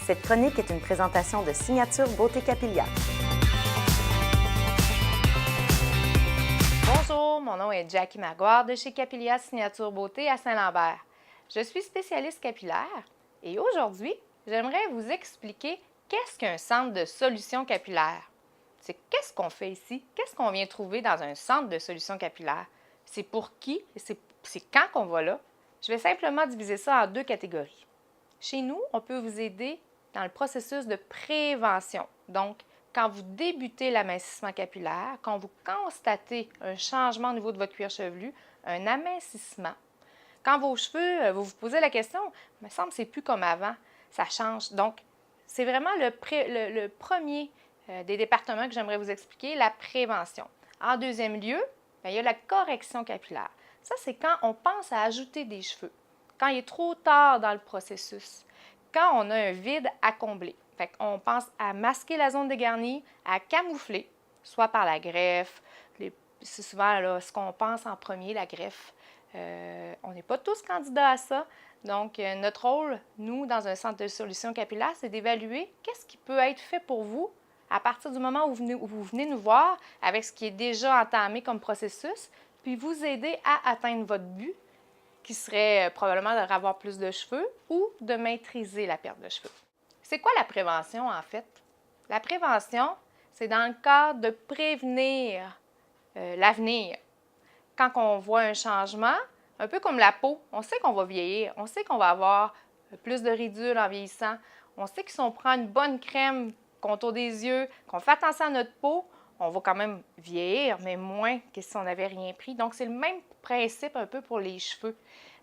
Cette chronique est une présentation de Signature Beauté Capillaire. Bonjour, mon nom est Jackie Maguire de chez Capillaire Signature Beauté à Saint-Lambert. Je suis spécialiste capillaire et aujourd'hui, j'aimerais vous expliquer qu'est-ce qu'un centre de solution capillaire. C'est qu'est-ce qu'on fait ici? Qu'est-ce qu'on vient trouver dans un centre de solution capillaire? C'est pour qui? C'est quand qu'on va là? Je vais simplement diviser ça en deux catégories. Chez nous, on peut vous aider dans le processus de prévention. Donc, quand vous débutez l'amincissement capillaire, quand vous constatez un changement au niveau de votre cuir chevelu, un amincissement, quand vos cheveux, vous vous posez la question, il me semble que c'est plus comme avant, ça change. Donc, c'est vraiment le premier des départements que j'aimerais vous expliquer, la prévention. En deuxième lieu, bien, il y a la correction capillaire. Ça, c'est quand on pense à ajouter des cheveux, quand il est trop tard dans le processus, quand on a un vide à combler. Fait qu'on pense à masquer la zone dégarnie, à camoufler, soit par la greffe. C'est souvent là, ce qu'on pense en premier, la greffe. On n'est pas tous candidats à ça. Donc, notre rôle, nous, dans un centre de solution capillaire, c'est d'évaluer qu'est-ce qui peut être fait pour vous à partir du moment où vous venez nous voir avec ce qui est déjà entamé comme processus, puis vous aider à atteindre votre but, qui serait probablement de avoir plus de cheveux ou de maîtriser la perte de cheveux. C'est quoi la prévention, en fait? La prévention, c'est dans le cadre de prévenir l'avenir. Quand on voit un changement, un peu comme la peau, on sait qu'on va vieillir, on sait qu'on va avoir plus de ridules en vieillissant, on sait que si on prend une bonne crème contour des yeux, qu'on fait attention à notre peau, on va quand même vieillir, mais moins que si on n'avait rien pris. Donc, c'est le même principe un peu pour les cheveux.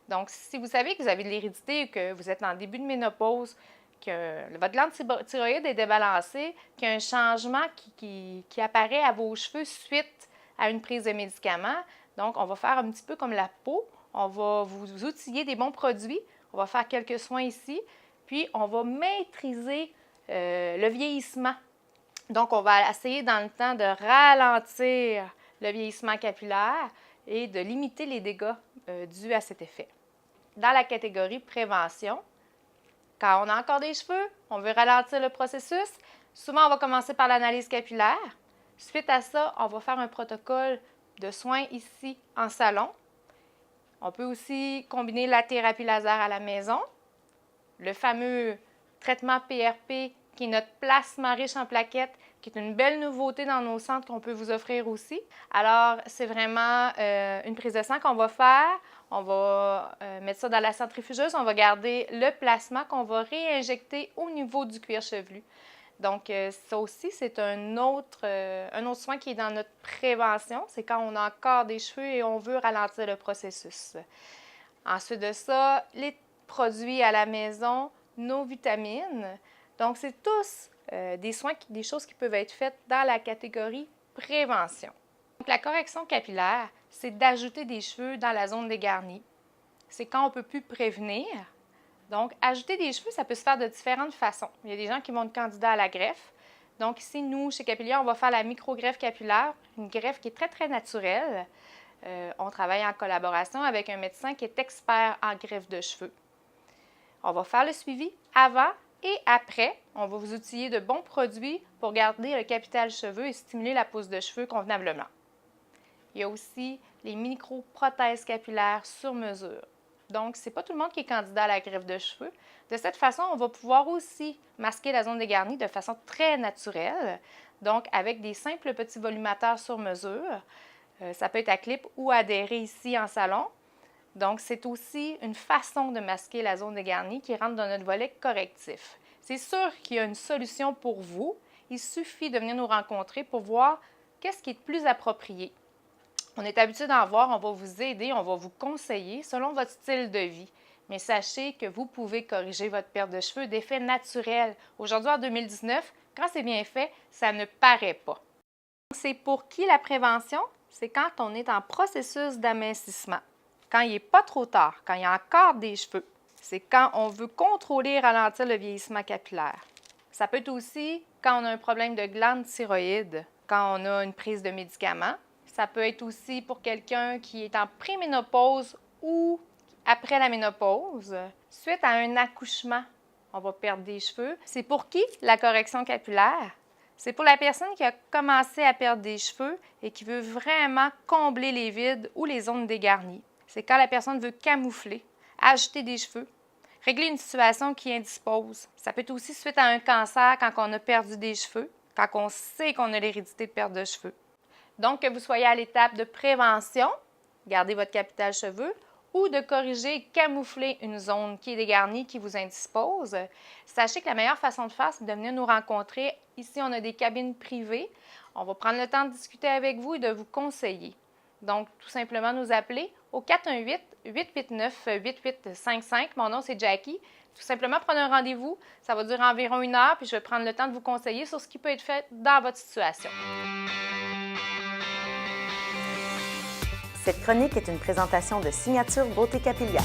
Donc, si vous savez que vous avez de l'hérédité, que vous êtes en début de ménopause, que votre glande thyroïde est débalancée, qu'il y a un changement qui apparaît à vos cheveux suite à une prise de médicaments, donc on va faire un petit peu comme la peau, on va vous outiller des bons produits, on va faire quelques soins ici, puis on va maîtriser le vieillissement. Donc, on va essayer dans le temps de ralentir le vieillissement capillaire et de limiter les dégâts dus à cet effet. Dans la catégorie prévention, quand on a encore des cheveux, on veut ralentir le processus, souvent on va commencer par l'analyse capillaire. Suite à ça, on va faire un protocole de soins ici en salon. On peut aussi combiner la thérapie laser à la maison, le fameux traitement PRP qui est notre plasma riche en plaquettes, qui est une belle nouveauté dans nos centres qu'on peut vous offrir aussi. Alors, c'est vraiment une prise de sang qu'on va faire. On va mettre ça dans la centrifugeuse. On va garder le plasma qu'on va réinjecter au niveau du cuir chevelu. Donc, ça aussi, c'est un autre soin qui est dans notre prévention. C'est quand on a encore des cheveux et on veut ralentir le processus. Ensuite de ça, les produits à la maison, nos vitamines. Donc, c'est tous des choses qui peuvent être faites dans la catégorie prévention. Donc, la correction capillaire, c'est d'ajouter des cheveux dans la zone dégarnie. C'est quand on ne peut plus prévenir. Donc, ajouter des cheveux, ça peut se faire de différentes façons. Il y a des gens qui vont être candidats à la greffe. Donc, ici, nous, chez Capillaire, on va faire la micro-greffe capillaire, une greffe qui est très, très naturelle. On travaille en collaboration avec un médecin qui est expert en greffe de cheveux. On va faire le suivi avant et après. On va vous outiller de bons produits pour garder le capital cheveux et stimuler la pousse de cheveux convenablement. Il y a aussi les micro-prothèses capillaires sur mesure. Donc, ce n'est pas tout le monde qui est candidat à la greffe de cheveux. De cette façon, on va pouvoir aussi masquer la zone dégarnie de façon très naturelle, donc avec des simples petits volumateurs sur mesure. Ça peut être à clip ou adhéré ici en salon. Donc, c'est aussi une façon de masquer la zone dégarnie qui rentre dans notre volet correctif. C'est sûr qu'il y a une solution pour vous. Il suffit de venir nous rencontrer pour voir qu'est-ce qui est le plus approprié. On est habitué d'en voir, on va vous aider, on va vous conseiller selon votre style de vie. Mais sachez que vous pouvez corriger votre perte de cheveux d'effet naturel. Aujourd'hui, en 2019, quand c'est bien fait, ça ne paraît pas. C'est pour qui la prévention? C'est quand on est en processus d'amincissement. Quand il n'est pas trop tard, quand il y a encore des cheveux. C'est quand on veut contrôler et ralentir le vieillissement capillaire. Ça peut être aussi quand on a un problème de glande thyroïde, quand on a une prise de médicaments. Ça peut être aussi pour quelqu'un qui est en préménopause ou après la ménopause, suite à un accouchement on va perdre des cheveux. C'est pour qui la correction capillaire? C'est pour la personne qui a commencé à perdre des cheveux et qui veut vraiment combler les vides ou les zones dégarnies. C'est quand la personne veut camoufler, ajouter des cheveux, régler une situation qui indispose. Ça peut être aussi suite à un cancer quand on a perdu des cheveux, quand on sait qu'on a l'hérédité de perte de cheveux. Donc, que vous soyez à l'étape de prévention, gardez votre capital cheveux, ou de corriger et camoufler une zone qui est dégarnie, qui vous indispose, sachez que la meilleure façon de faire, c'est de venir nous rencontrer. Ici, on a des cabines privées. On va prendre le temps de discuter avec vous et de vous conseiller. Donc, tout simplement nous appeler au 418-889-8855. Mon nom, c'est Jackie. Tout simplement, prenez un rendez-vous. Ça va durer environ 1 heure, puis je vais prendre le temps de vous conseiller sur ce qui peut être fait dans votre situation. Cette chronique est une présentation de Signature Beauté Capillaire.